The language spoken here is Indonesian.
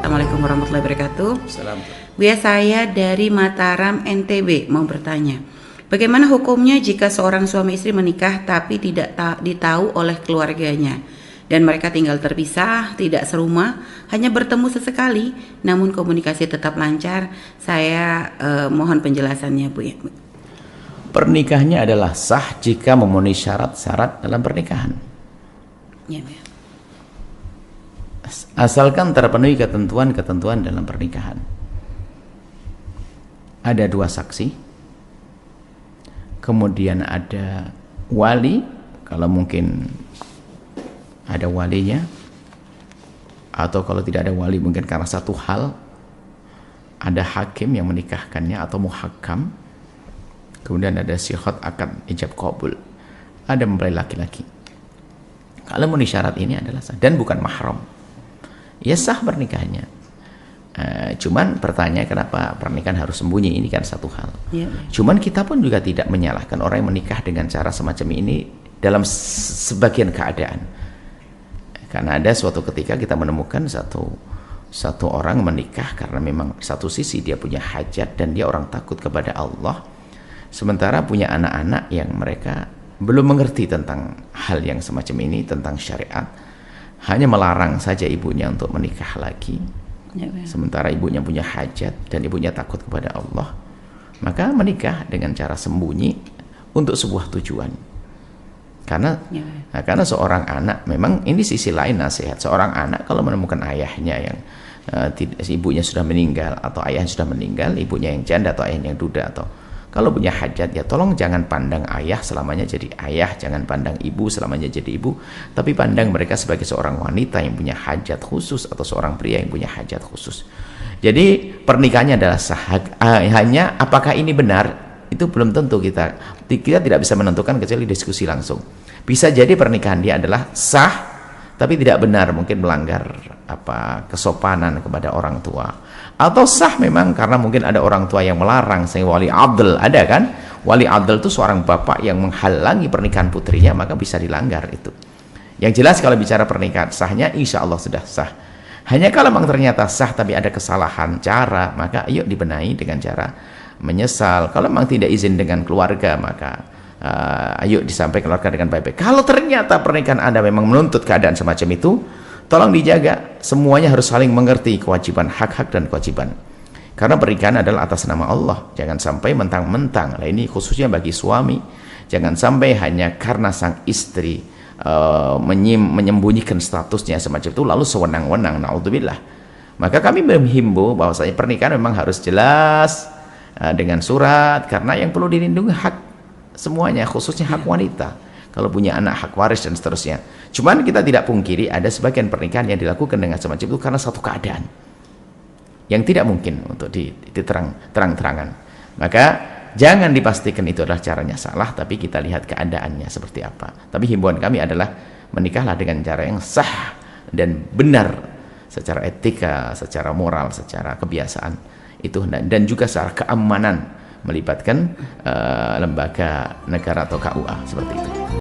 Assalamualaikum warahmatullahi wabarakatuh. Salam. Buya, saya dari Mataram, NTB, mau bertanya. Bagaimana hukumnya jika seorang suami istri menikah tapi tidak ditahu oleh keluarganya dan mereka tinggal terpisah, tidak serumah, hanya bertemu sesekali, namun komunikasi tetap lancar? Saya mohon penjelasannya, Bu. Pernikahannya adalah sah jika memenuhi syarat-syarat dalam pernikahan. Ya, Bu. Asalkan terpenuhi ketentuan-ketentuan dalam pernikahan. Ada 2 saksi, kemudian ada wali, kalau mungkin ada walinya, atau kalau tidak ada wali mungkin karena satu hal, ada hakim yang menikahkannya atau muhakkam, kemudian ada sihat akad ijab qabul, ada mempelai laki-laki. Kalau memenuhi syarat ini adalah sah dan bukan mahram, ya sah pernikahannya. Cuman pertanyaan kenapa pernikahan harus sembunyi, ini kan satu hal. Cuman kita pun juga tidak menyalahkan orang yang menikah dengan cara semacam ini dalam sebagian keadaan, karena ada suatu ketika kita menemukan satu orang menikah karena memang satu sisi dia punya hajat dan dia orang takut kepada Allah, sementara punya anak-anak yang mereka belum mengerti tentang hal yang semacam ini, tentang syariat, hanya melarang saja ibunya untuk menikah lagi. Sementara ibunya punya hajat dan ibunya takut kepada Allah, maka menikah dengan cara sembunyi untuk sebuah tujuan. Karena seorang anak, memang ini sisi lain nasihat, seorang anak kalau menemukan ayahnya yang ibunya sudah meninggal atau ayahnya sudah meninggal, ibunya yang janda atau ayahnya yang duda, atau kalau punya hajat, ya tolong jangan pandang ayah selamanya jadi ayah, jangan pandang ibu selamanya jadi ibu, tapi pandang mereka sebagai seorang wanita yang punya hajat khusus atau seorang pria yang punya hajat khusus. Jadi pernikahannya adalah sah, hanya apakah ini benar itu belum tentu, kita tidak bisa menentukan kecuali diskusi langsung. Bisa jadi pernikahan dia adalah sah tapi tidak benar, mungkin melanggar kesopanan kepada orang tua, atau sah memang karena mungkin ada orang tua yang melarang, sehingga wali adl, ada kan, wali adl itu seorang bapak yang menghalangi pernikahan putrinya, maka bisa dilanggar itu. Yang jelas kalau bicara pernikahan sahnya insya Allah sudah sah. Hanya kalau memang ternyata sah tapi ada kesalahan cara, maka ayo dibenahi dengan cara menyesal. Kalau memang tidak izin dengan keluarga, maka ayo disampaikan keluarga dengan baik-baik. Kalau ternyata pernikahan Anda memang menuntut keadaan semacam itu, tolong dijaga, semuanya harus saling mengerti kewajiban, hak-hak dan kewajiban. Karena pernikahan adalah atas nama Allah, jangan sampai mentang-mentang. Nah, ini khususnya bagi suami, jangan sampai hanya karena sang istri menyembunyikan statusnya semacam itu lalu sewenang-wenang, naudzubillah. Maka kami menghimbau bahwasanya pernikahan memang harus jelas dengan surat, karena yang perlu dilindungi hak semuanya, khususnya hak wanita. Kalau punya anak, hak waris dan seterusnya. Cuman kita tidak pungkiri ada sebagian pernikahan yang dilakukan dengan semacam itu karena satu keadaan yang tidak mungkin untuk terang-terangan. Maka jangan dipastikan itu adalah caranya salah, tapi kita lihat keadaannya seperti apa. Tapi himbauan kami adalah menikahlah dengan cara yang sah dan benar secara etika, secara moral, secara kebiasaan itu, dan juga secara keamanan melibatkan lembaga negara atau KUA seperti itu.